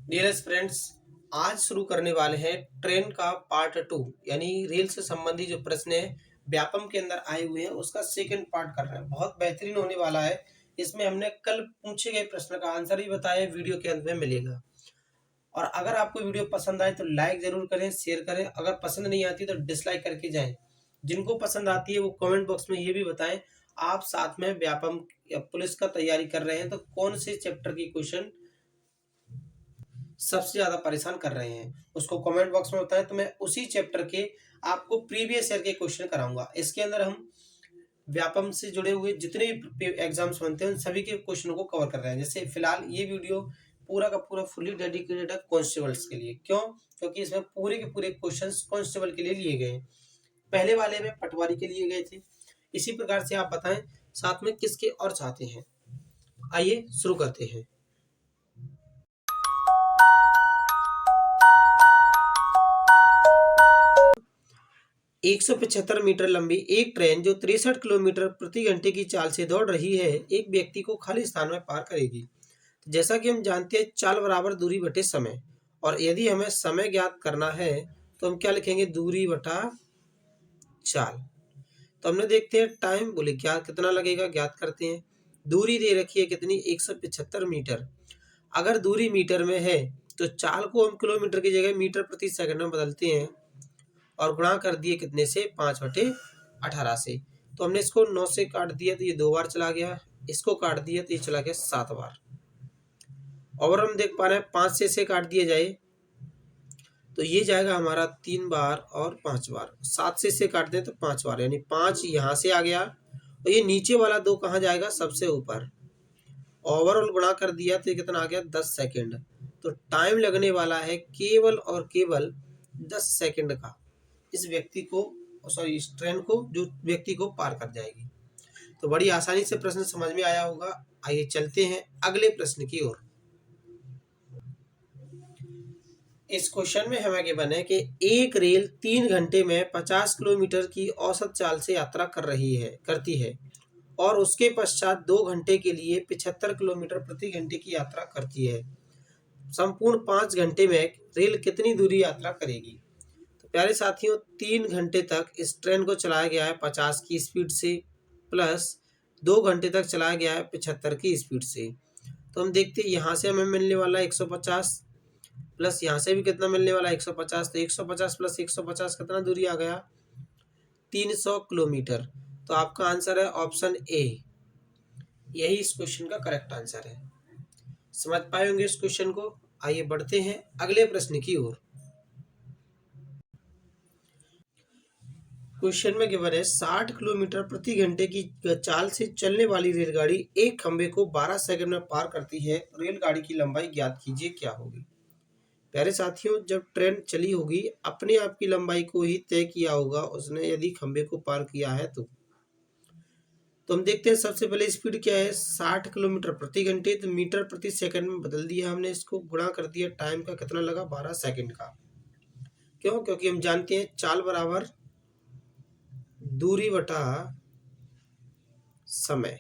Dearest friends, आज शुरू करने वाले हैं ट्रेन का पार्ट 2 यानी रेल से संबंधी जो प्रश्न है व्यापम के अंदर आए हुए हैं उसका सेकंड पार्ट कर रहे हैं। बहुत बेहतरीन होने वाला है। इसमें हमने कल पूछे गए प्रश्न का आंसर ही बताया, वीडियो के अंत में मिलेगा। और अगर आपको वीडियो पसंद आए तो लाइक जरूर करें, शेयर करें। अगर पसंद नहीं आती तो डिसलाइक करके जाएं। जिनको पसंद आती है वो कमेंट बॉक्स में ये भी बताएं। आप साथ में व्यापम या पुलिस का तैयारी कर रहे हैं तो कौन से चैप्टर की क्वेश्चन सबसे ज्यादा परेशान कर रहे हैं उसको कमेंट बॉक्स में बताएं, तो मैं उसी चैप्टर के आपको प्रीवियस ईयर के क्वेश्चन कराऊंगा। इसके अंदर हम व्यापम से जुड़े हुए जितने भी एग्जाम्स बनते हैं उन सभी के क्वेश्चनों को कवर कर रहे हैं। जैसे फिलहाल ये वीडियो पूरा का पूरा फुली डेडिकेटेड है कॉन्स्टेबल्स के लिए। क्यों? क्योंकि इसमें पूरे के पूरे क्वेश्चंस कांस्टेबल के लिए लिए गए हैं। पहले वाले में पटवारी के लिए गए थे। इसी प्रकार से आप बताएं साथ में किसके और चाहते हैं। आइए शुरू करते हैं। 175 मीटर लंबी एक ट्रेन जो 63 किलोमीटर प्रति घंटे की चाल से दौड़ रही है एक व्यक्ति को खाली स्थान में पार करेगी। तो जैसा कि हम जानते हैं चाल बराबर दूरी बटे समय, और यदि हमें समय ज्ञात करना है तो हम क्या लिखेंगे? दूरी बटा चाल। तो हमने देखते हैं टाइम, बोले क्या कितना लगेगा, ज्ञात करते हैं। दूरी दे रखी है कितनी? 175 मीटर। अगर दूरी मीटर में है तो चाल को हम किलोमीटर की जगह मीटर प्रति सेकंड में बदलते हैं और गुणा कर दिए कितने से? 5/18 से। तो हमने इसको 9 से काट दिया तो ये 2 बार चला गया, इसको काट दिया तो ये चला गया 7 बार। और हम देख पा रहे हैं 5 से इसे काट दिया जाए तो ये जाएगा हमारा 3 बार और 5 बार। 7 से इसे काट दें तो 5 बार, यानी 5 यहाँ से आ गया और ये नीचे वाला 2 कहाँ जाएगा? सबसे ऊपर। ओवरऑल गुणा कर दिया तो ये कितना आ गया? 10 सेकेंड। तो टाइम लगने वाला है केवल और केवल 10 सेकेंड का इस व्यक्ति को, सॉरी इस ट्रेन को, जो व्यक्ति को पार कर जाएगी। तो बड़ी आसानी से प्रश्न समझ में आया होगा। आइए चलते हैं अगले प्रश्न की ओर। इस क्वेश्चन में हमें गिवन है कि एक रेल 3 घंटे में 50 किलोमीटर की औसत चाल से यात्रा करती है और उसके पश्चात 2 घंटे के लिए 75 किलोमीटर प्रति घंटे की यात्रा करती है। संपूर्ण 5 घंटे में रेल कितनी दूरी यात्रा करेगी? तो प्यारे साथियों, 3 घंटे तक इस ट्रेन को चलाया गया है 50 की स्पीड से, प्लस 2 घंटे तक चलाया गया है 75 की स्पीड से। तो हम देखते हैं यहाँ से हमें मिलने वाला है 150, प्लस यहाँ से भी कितना मिलने वाला है? 150। तो 150 प्लस 150 कितना दूरी आ गया? 300 किलोमीटर। तो आपका आंसर है ऑप्शन ए, यही इस क्वेश्चन का करेक्ट आंसर है। समझ पाए होंगे इस क्वेश्चन को। आइए बढ़ते हैं अगले प्रश्न की ओर। क्वेश्चन में गिवन है 60 किलोमीटर प्रति घंटे की चाल से चलने वाली रेलगाड़ी एक खंबे को 12 सेकंड में पार करती है। रेलगाड़ी की लंबाई ज्ञात कीजिए, क्या होगी? प्यारे साथियों, जब ट्रेन चली होगी अपने आप की लंबाई को ही तय किया होगा उसने, यदि खंबे को पार किया है तो हम देखते हैं सबसे पहले स्पीड क्या है? 60 किलोमीटर प्रति घंटे। तो मीटर प्रति सेकंड में बदल दिया हमने, इसको गुणा कर दिया। टाइम का कितना लगा? 12 सेकंड का। क्यों? क्योंकि हम जानते हैं चाल बराबर दूरी बटा समय।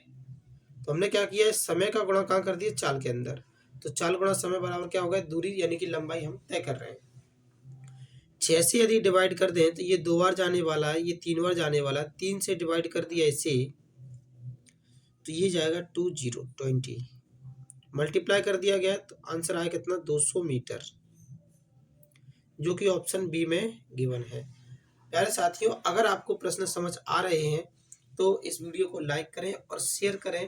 तो हमने क्या किया है? समय का गुणा कहाँ कर दिया? चाल के अंदर। तो चाल गुणा समय बराबर क्या होगा? दूरी, यानी कि लंबाई हम तय कर रहे हैं। 6 से यदि डिवाइड कर दें तो ये 2 बार जाने वाला है, ये 3 बार जाने वाला है। 3 से डिवाइड कर दिया इसे तो ये जाएगा 20 मल्टीप्लाई कर दिया गया तो आंसर आया कितना? 200 मीटर, जो कि ऑप्शन बी में गिवन है। प्यारे साथियों, अगर आपको प्रश्न समझ आ रहे हैं तो इस वीडियो को लाइक करें और शेयर करें।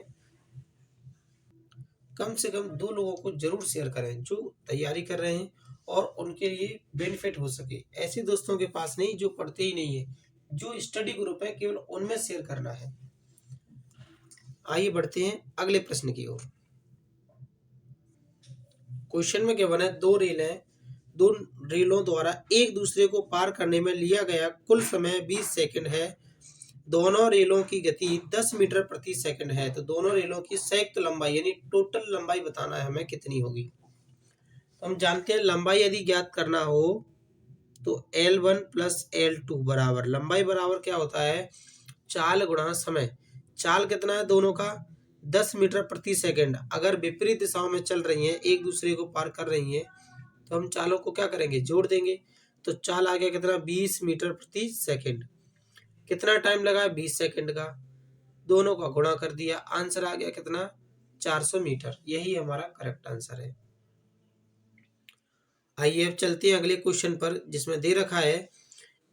कम से कम 2 लोगों को जरूर शेयर करें जो तैयारी कर रहे हैं और उनके लिए बेनिफिट हो सके। ऐसे दोस्तों के पास नहीं जो पढ़ते ही नहीं है, जो स्टडी ग्रुप है केवल उनमें शेयर करना है। आइए बढ़ते हैं अगले प्रश्न की ओर। क्वेश्चन में गिवन है दो रेलों द्वारा एक दूसरे को पार करने में लिया गया कुल समय 20 सेकंड है। दोनों रेलों की गति 10 मीटर प्रति सेकंड है। तो दोनों रेलों की संयुक्त लंबाई यानी टोटल लंबाई बताना है हमें, कितनी होगी? तो हम जानते हैं लंबाई यदि ज्ञात करना हो तो L1 प्लस L2 बराबर, लंबाई बराबर क्या होता है? चाल गुणा समय। चाल कितना है दोनों का? 10 मीटर प्रति सेकंड अगर विपरीत दिशाओं में चल रही हैं, एक दूसरे को पार कर रही हैं, तो हम चालों को क्या करेंगे, जोड़ देंगे। तो चाल आ गया कितना, 20 मीटर प्रति सेकंड। कितना टाइम लगा, 20 सेकंड का। दोनों का गुणा कर दिया, आंसर आ गया कितना, 400 मीटर। यही हमारा करेक्ट आंसर है। आइए अब चलते हैं अगले क्वेश्चन पर, जिसमें दे रखा है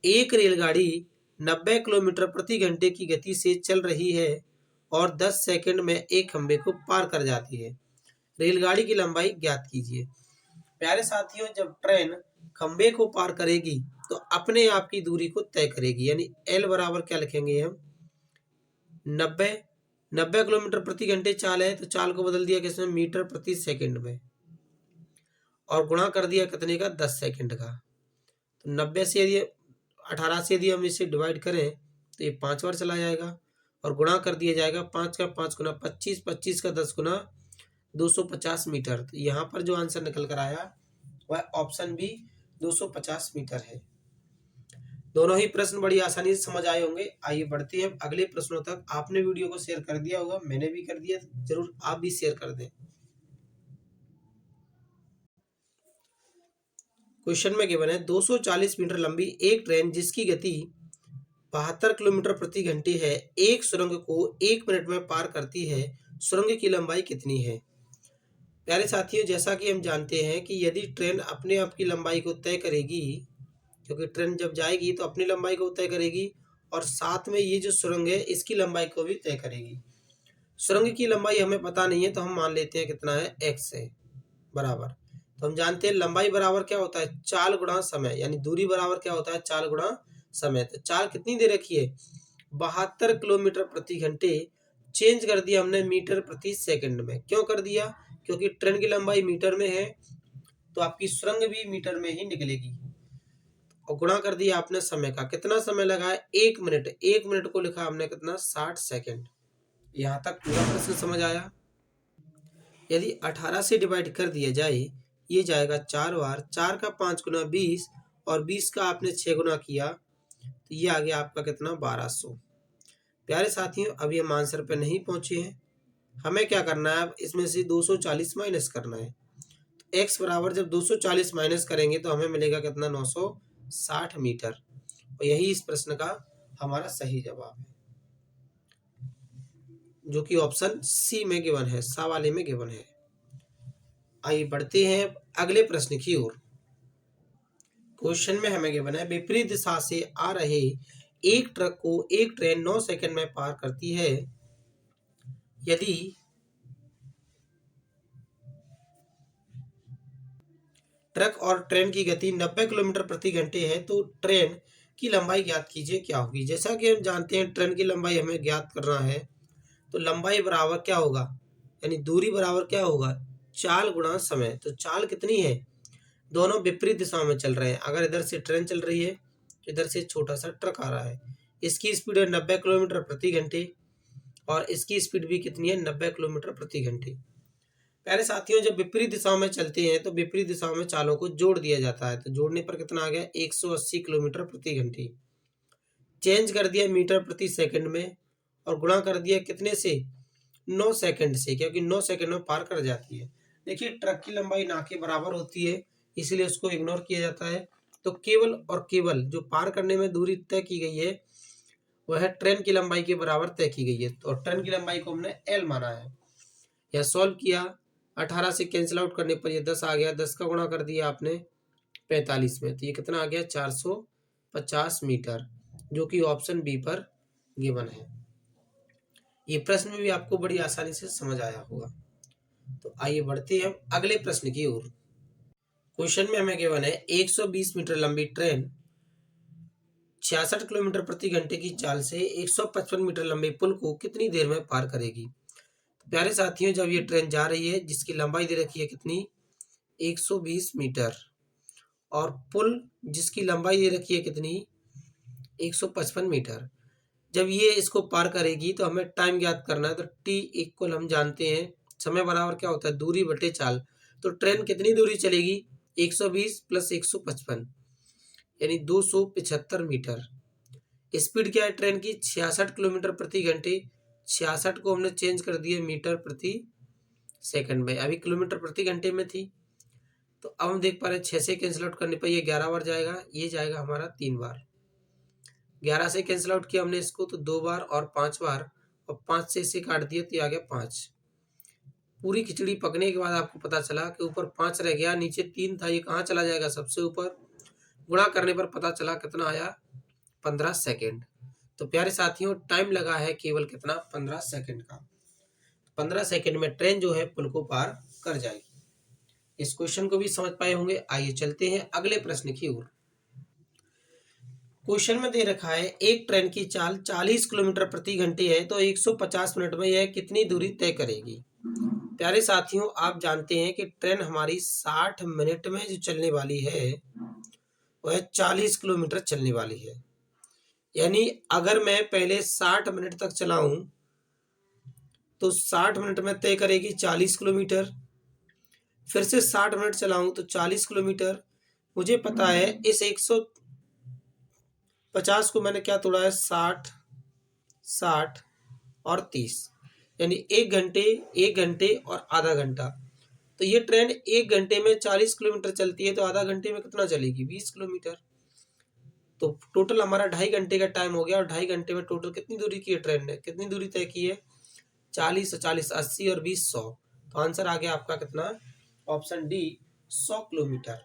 एक रेलगाड़ी 90 किलोमीटर प्रति घंटे की गति से चल रही है और 10 सेकंड में एक खंबे को पार कर जाती है। रेलगाड़ी की लंबाई ज्ञात कीजिए। प्यारे साथियों, जब ट्रेन खंबे को पार करेगी तो अपने आप की दूरी को तय करेगी, यानी एल बराबर क्या लिखेंगे हम, 90 किलोमीटर प्रति घंटे चाल है, तो चाल को बदल दिया किसमें, मीटर प्रति सेकंड में, और गुणा कर दिया कितने का, 10 सेकंड का। तो 90 से यदि 18 से यदि हम इसे डिवाइड करें तो ये 5 बार चला जाएगा, और गुणा कर दिया जाएगा 5 का 5 गुना 25, 25 का 10 गुना 250 मीटर। तो यहाँ पर जो आंसर निकल कर आया वह ऑप्शन बी 250 मीटर है। दोनों ही प्रश्न बड़ी आसानी से समझ आए होंगे। आइए बढ़ते हैं अगले प्रश्नों तक। आपने वीडियो को शेयर कर दिया होगा, मैंने भी कर दिया, जरूर आप भी शेयर कर दें। क्वेश्चन में गिवन है 240 मीटर लंबी एक ट्रेन जिसकी गति 72 किलोमीटर प्रति घंटे है, एक सुरंग को 1 मिनट में पार करती है। सुरंग की लंबाई कितनी है। प्यारे साथियों, जैसा कि हम जानते हैं कि यदि ट्रेन अपने आप की लंबाई को तय करेगी, क्योंकि ट्रेन जब जाएगी तो अपनी लंबाई को तय करेगी, और साथ में ये जो सुरंग है इसकी लंबाई को भी तय करेगी। सुरंग की लंबाई हमें पता नहीं है, तो हम मान लेते हैं कितना है, x है बराबर। तो हम जानते हैं लंबाई बराबर क्या होता है, चाल गुणा समय, यानी दूरी बराबर क्या होता है, चाल गुणा समय। तो चाल कितनी दे रखी है, 72 किलोमीटर प्रति घंटे। चेंज कर दिया हमने मीटर प्रति सेकंड में। क्यों कर दिया, क्योंकि ट्रेन की लंबाई मीटर में है, तो आपकी सुरंग भी मीटर में ही निकलेगी। और गुणा कर दिया आपने समय का, कितना समय लगा है, 1 मिनट। 1 मिनट को लिखा हमने कितना, 60 सेकंड। यहाँ तक पूरा प्रश्न समझ आया। यदि 18 से डिवाइड कर दिया जाए, ये जाएगा 4 बार, 4 का 5 गुना 20, और 20 का आपने 6 गुना किया, तो ये आ गया आपका कितना, 1200। प्यारे साथियों, अभी हम आंसर पे नहीं पहुंचे हैं, हमें क्या करना है, अब इसमें से 240 माइनस करना है। तो x बराबर जब 240 माइनस करेंगे तो हमें मिलेगा कितना, 960 मीटर। और यही इस प्रश्न का हमारा सही जवाब है, जो कि ऑप्शन सी में गिवन है, सा वाले में गिवन है। आइए बढ़ते हैं अगले प्रश्न की ओर। क्वेश्चन में हमें गिवन है विपरीत दिशा से आ रहे एक ट्रक को एक ट्रेन 9 सेकंड में पार करती है। यदि ट्रक और ट्रेन की गति 90 किलोमीटर प्रति घंटे है तो ट्रेन की लंबाई ज्ञात कीजिए, क्या होगी। जैसा कि हम जानते हैं ट्रेन की लंबाई हमें ज्ञात करना है, तो लंबाई बराबर क्या होगा, यानी दूरी बराबर क्या होगा, चाल गुणा समय। तो चाल कितनी है, दोनों विपरीत दिशाओं में चल रहे हैं। अगर इधर से ट्रेन चल रही है, इधर से छोटा सा ट्रक आ रहा है, इसकी स्पीड है 90 किलोमीटर प्रति घंटे, और इसकी स्पीड भी कितनी है, 90 किलोमीटर प्रति घंटे। प्यारे साथियों, जब विपरीत दिशाओं में चलते हैं तो विपरीत दिशाओं में चालों को जोड़ दिया जाता है। तो जोड़ने पर कितना आ गया, 180 किलोमीटर प्रति घंटे। चेंज कर दिया मीटर प्रति सेकंड में, और गुणा कर दिया कितने से, 9 सेकंड से, क्योंकि 9 सेकंड में पार कर जाती है। देखिए ट्रक की लंबाई ना के बराबर होती है, इसलिए उसको इग्नोर किया जाता है। तो केवल और केवल जो पार करने में दूरी तय की गई है वह ट्रेन की लंबाई के बराबर तय की गई है। तो ट्रेन की लंबाई को हमने एल माना है। यह सॉल्व किया, 18 से कैंसिल आउट करने पर ये 10 आ गया, 10 का गुणा कर दिया आपने 45 में, तो ये कितना आ गया, 450 मीटर, जो कि ऑप्शन बी पर गिवन है। ये प्रश्न में भी आपको बड़ी आसानी से समझ आया होगा। तो आइए बढ़ते हैं अगले प्रश्न की ओर। क्वेश्चन में हमें गिवन है 120 मीटर लंबी ट्रेन 66 किलोमीटर प्रति घंटे की चाल से 155 मीटर लंबे पुल को कितनी देर में पार करेगी। तो प्यारे साथियों, जब ये ट्रेन जा रही है जिसकी लंबाई दे रखी है कितनी, 120 मीटर, और पुल जिसकी लंबाई दे रखी है कितनी, 155 मीटर। जब ये इसको पार करेगी तो हमें टाइम ज्ञात करना है। तो टी इक्वल हम जानते हैं समय बराबर क्या होता है, दूरी बटे चाल। तो ट्रेन कितनी दूरी चलेगी, 120 प्लस 155 यानी 275 मीटर। स्पीड क्या है ट्रेन की, 66 किलोमीटर प्रति घंटे। 66 को हमने चेंज कर दिया मीटर प्रति सेकंड में, अभी किलोमीटर प्रति घंटे में थी। तो अब हम देख पा रहे हैं 6 से कैंसिल आउट करने पर ये 11 बार जाएगा, ये जाएगा हमारा 3 बार। 11 से कैंसिल आउट किया हमने इसको तो 2 बार और 5 बार, और 5 से इसे काट दिया तो ये आ गया 5। पूरी खिचड़ी पकने के बाद आपको पता चला कि ऊपर 5 रह गया, नीचे 3 था, ये कहाँ चला जाएगा सबसे ऊपर। गुणा करने पर पता चला कितना आया, 15 सेकेंड। तो प्यारे साथियों टाइम लगा है केवल कितना, 15 सेकेंड का। 15 सेकेंड में ट्रेन जो है पुल को पार कर जाएगी। इस क्वेश्चन को भी समझ पाए होंगे। आइए चलते हैं अगले प्रश्न की ओर। क्वेश्चन में दे रखा है एक ट्रेन की चाल 40 किलोमीटर प्रति घंटे है तो 150 मिनट में यह कितनी दूरी तय करेगी। प्यारे साथियों आप जानते हैं कि ट्रेन हमारी 60 मिनट में जो चलने वाली है वह 40 किलोमीटर चलने वाली है। यानी अगर मैं पहले 60 मिनट तक चलाऊं तो 60 मिनट में तय करेगी 40 किलोमीटर, फिर से 60 मिनट चलाऊं तो 40 किलोमीटर। मुझे पता है इस 150 को मैंने क्या तोड़ा है, 60, 60 और 30, यानी 1 घंटे और आधा घंटा। तो ये ट्रेन 1 घंटे में 40 किलोमीटर चलती है तो आधा घंटे में कितना चलेगी, 20 किलोमीटर। तो टोटल हमारा 2.5 घंटे का टाइम हो गया, और 2.5 घंटे में टोटल कितनी दूरी की है ट्रेन ने, कितनी दूरी तय की है, 40 40 80 और 20 100। तो आंसर आ गया आपका कितना, ऑप्शन डी 100 किलोमीटर।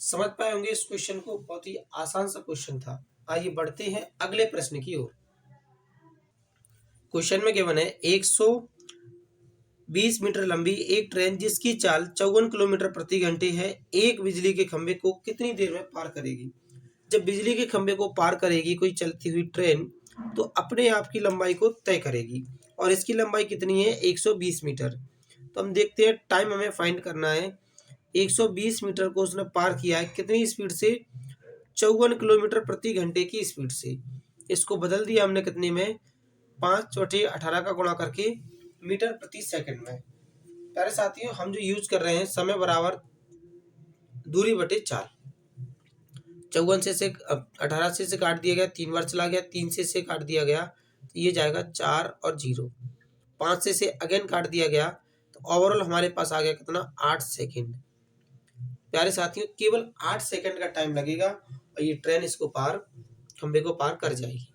समझ पाए होंगे इस क्वेश्चन को, बहुत ही आसान सा क्वेश्चन था। आइए बढ़ते हैं अगले प्रश्न की ओर। क्वेश्चन में गिवन है 120 मीटर लंबी एक ट्रेन जिसकी चाल 54 किलोमीटर प्रति घंटे है एक बिजली के खंभे को कितनी देर में पार करेगी। जब बिजली के खंभे को पार करेगी कोई चलती हुई ट्रेन तो अपने आप की लंबाई को तय करेगी, और इसकी लंबाई कितनी है, 120 मीटर। तो हम देखते हैं टाइम हमें फाइंड करना है। 120 मीटर को उसने पार किया है कितनी स्पीड से, 54 किलोमीटर प्रति घंटे की स्पीड से। इसको बदल दिया हमने कितने में, 5/18 का गुणा करके मीटर प्रति सेकंड में। प्यारे साथियों हम जो यूज कर रहे हैं समय बराबर दूरी बटे चाल। 54 से 18 से काट दिया गया, 3 बार चला गया, 3 से काट दिया गया तो ये जाएगा 4 और 0, 5 से अगेन काट दिया गया तो ओवरऑल हमारे पास आ गया कितना, 8 सेकेंड। प्यारे साथियों केवल 8 सेकेंड का टाइम लगेगा और ये ट्रेन इसको पार, खंबे को पार कर जाएगी।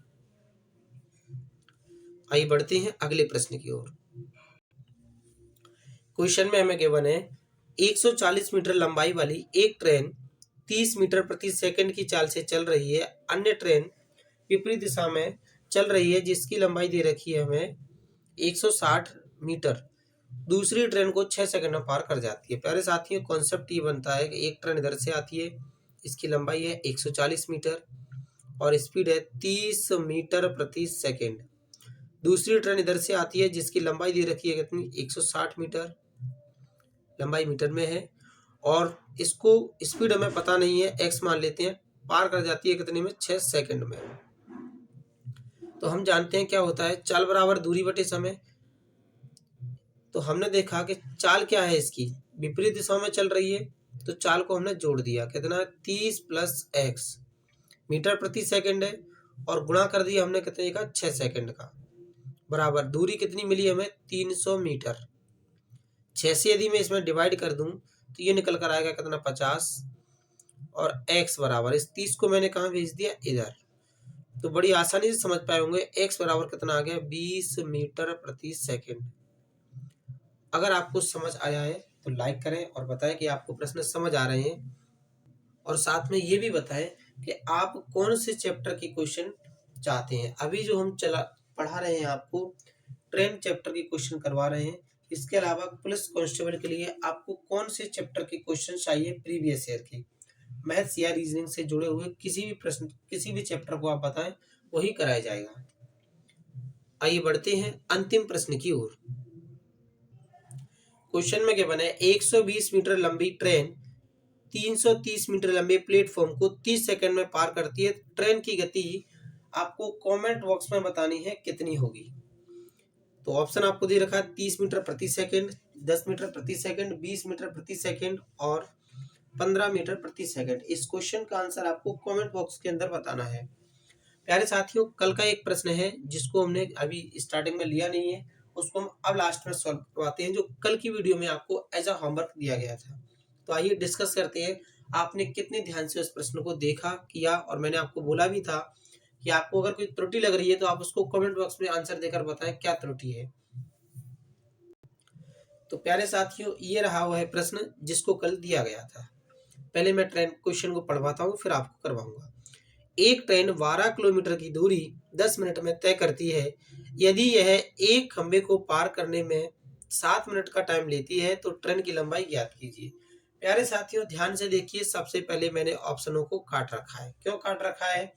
आइए बढ़ते हैं अगले प्रश्न की ओर। क्वेश्चन में हमें गिवन है 140 मीटर लंबाई वाली एक ट्रेन 30 मीटर प्रति सेकंड की चाल से चल रही है, अन्य ट्रेन विपरीत दिशा में चल रही है जिसकी लंबाई दे रखी है हमें 160 मीटर, दूसरी ट्रेन को 6 सेकंड में पार कर जाती है। प्यारे साथियों कॉन्सेप्ट ये बनता है कि एक ट्रेन इधर से आती है, इसकी लंबाई है 140 मीटर और स्पीड है 30 मीटर प्रति सेकंड। दूसरी ट्रेन इधर से आती है जिसकी लंबाई दे रखी है कितनी, 160 मीटर, लंबाई मीटर में है, और इसको स्पीड हमें पता नहीं है, एक्स मान लेते हैं, पार कर जाती है कितने में, 6 सेकंड में। तो हम जानते हैं क्या होता है, चाल बराबर दूरी बटे समय। तो हमने देखा कि चाल क्या है इसकी, विपरीत दिशा में चल रही है तो चाल को हमने जोड़ दिया, कितना, 30 + x मीटर प्रति सेकंड है, और गुणा कर दिया हमने कितने का, 6 सेकंड का, बराबर दूरी कितनी मिली हमें, 300 मीटर। 6 से यदि मैं इसमें डिवाइड कर दूं तो ये निकल कर आएगा कितना, 50, और x बराबर, इस 30 को मैंने कहाँ भेज दिया, इधर। तो बड़ी आसानी से समझ पाए होंगे x बराबर कितना आ गया, 20 मीटर प्रति सेकंड। अगर आपको समझ आया है तो लाइक करें और बताएं कि आपको प्रश्न समझ आ रहे हैं, और साथ में ये भी बताएं कि आप कौन से चैप्टर के क्वेश्चन चाहते हैं। अभी जो हम पढ़ा रहे हैं आपको ट्रेन चैप्टर के क्वेश्चन करवा रहे हैं। इसके अलावा पुलिस कांस्टेबल के लिए आपको कौन से चैप्टर के क्वेश्चन चाहिए, प्रीवियस ईयर के मैथ्स या रीजनिंग से जुड़े हुए किसी भी प्रश्न, किसी भी चैप्टर को आप बताएं, वही कराया जाएगा। आइए बढ़ते हैं अंतिम प्रश्न की ओर। क्वेश्चन में क्या बना है, 120 मीटर लंबी ट्रेन 330 मीटर लंबे प्लेटफॉर्म को 30 सेकंड में पार करती है। ट्रेन की गति आपको कमेंट बॉक्स में बतानी है कितनी होगी। तो ऑप्शन आपको दे रखा है 30 मीटर प्रति सेकंड, 10 मीटर प्रति सेकंड, 20 मीटर प्रति सेकंड और 15 मीटर प्रति सेकंड। इस क्वेश्चन का आंसर आपको कमेंट बॉक्स के अंदर बताना है। प्यारे साथियों, कल का एक प्रश्न है जिसको हमने अभी स्टार्टिंग में लिया नहीं है, उसको हम अब लास्ट में सॉल्व करवाते हैं, जो कल की वीडियो में आपको एज अ होमवर्क दिया गया था। तो आइए डिस्कस करते हैं, आपने कितने ध्यान से उस प्रश्न को देखा, किया, और मैंने आपको बोला भी था कि आपको अगर कोई त्रुटि लग रही है तो आप उसको कमेंट बॉक्स में आंसर देकर बताएं क्या त्रुटि है। तो प्यारे साथियों, ये रहा वह प्रश्न जिसको कल दिया गया था। पहले मैं ट्रेन क्वेश्चन को पढ़वाता हूँ, फिर आपको करवाऊंगा। एक ट्रेन 12 किलोमीटर की दूरी 10 मिनट में तय करती है। यदि यह एक खंबे को पार करने में 7 मिनट का टाइम लेती है तो ट्रेन की लंबाई ज्ञात कीजिए। प्यारे साथियों, ध्यान से देखिए, सबसे पहले मैंने ऑप्शनों को काट रखा है। क्यों काट रखा है?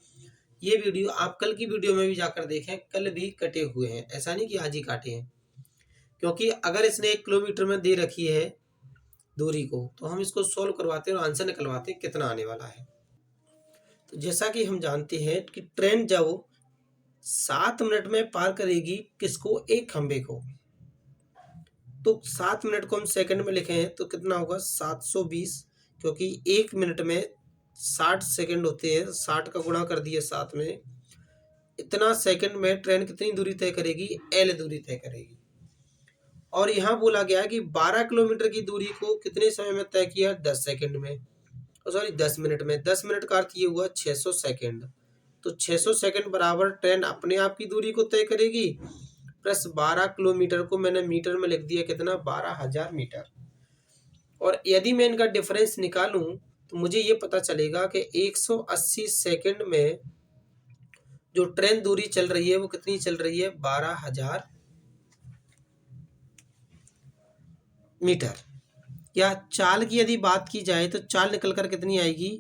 ये वीडियो आप कल की वीडियो में भी जाकर देखें, कल भी कटे हुए हैं, ऐसा नहीं कि आज ही काटे हैं। क्योंकि अगर इसने 1 किलोमीटर में दे रखी है दूरी को, तो हम इसको सोल्व करवाते हैं और आंसर निकलवाते हैं कितना आने वाला है। तो जैसा कि हम जानते हैं कि ट्रेन जब 7 मिनट में पार करेगी किसको? एक खंबे को। तो 7 मिनट को हम सेकंड में लिखे हैं तो कितना होगा? 720, क्योंकि 1 मिनट में 60 सेकंड होते हैं, 60 का गुणा कर दिया 7 में। इतना सेकंड में ट्रेन कितनी दूरी तय करेगी? एल दूरी तय करेगी। और यहाँ बोला गया है कि 12 किलोमीटर की दूरी को कितने समय में तय किया? 10 सेकंड में, सॉरी 10 मिनट में। 10 मिनट का अर्थ ये हुआ 600 सेकंड। तो 600 सेकंड बराबर ट्रेन अपने आप की दूरी को तय करेगी, प्लस 12 किलोमीटर को मैंने मीटर में लिख दिया, कितना? 12,000 मीटर। और यदि मैं इनका डिफरेंस निकालूं तो मुझे ये पता चलेगा कि 180 सेकंड में जो ट्रेन दूरी चल रही है वो कितनी चल रही है? 12,000 मीटर। या चाल की यदि बात की जाए तो चाल निकल कर कितनी आएगी?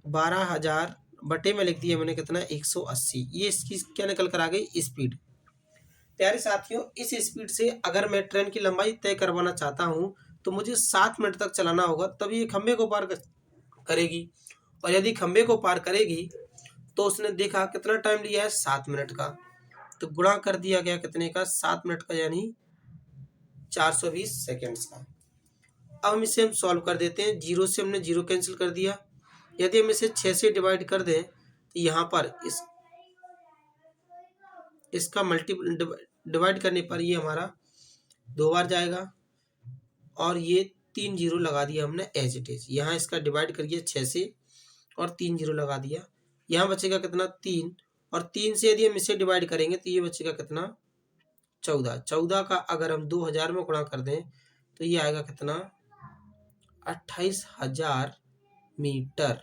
12,000 बटे में लिख दिया मैंने कितना? 180। ये इसकी क्या निकल कर आ गई? स्पीड। प्यारे साथियों, इस स्पीड से अगर मैं ट्रेन की लंबाई तय करवाना चाहता हूं तो मुझे 7 मिनट तक चलाना होगा, तभी ये खंबे को पार करेगी। और यदि खंबे को पार करेगी तो उसने देखा कितना टाइम लिया है? 7 मिनट का। तो गुणा कर दिया गया कितने का? 7 मिनट का, यानी 420 सेकेंड्स का। अब हम इसे सॉल्व कर देते हैं। जीरो से हमने जीरो कैंसिल कर दिया। यदि हम इसे 6 से डिवाइड कर दें तो यहाँ पर इसका डिवाइड करने पर ये हमारा 2 बार जाएगा, और ये 3 जीरो लगा दिया हमने एज इट इज। यहाँ इसका डिवाइड करिए 6 से और 3 जीरो लगा दिया। यहाँ बचेगा कितना? 3। और 3 से यदि हम इसे डिवाइड करेंगे तो ये बचेगा कितना? 14। 14 का अगर हम 2000 में गुणा कर दें तो ये आएगा कितना? 28,000 मीटर।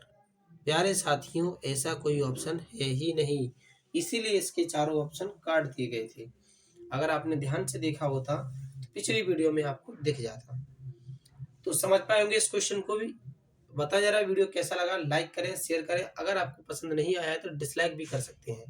प्यारे साथियों, ऐसा कोई ऑप्शन है ही नहीं, इसीलिए इसके चारों ऑप्शन काट दिए गए थे। अगर आपने ध्यान से देखा होता तो पिछली वीडियो में आपको दिख जाता। तो समझ पाए होंगे इस क्वेश्चन को भी। बता जा रहा है वीडियो कैसा लगा, लाइक करें, शेयर करें। अगर आपको पसंद नहीं आया है तो डिसलाइक भी कर सकते हैं।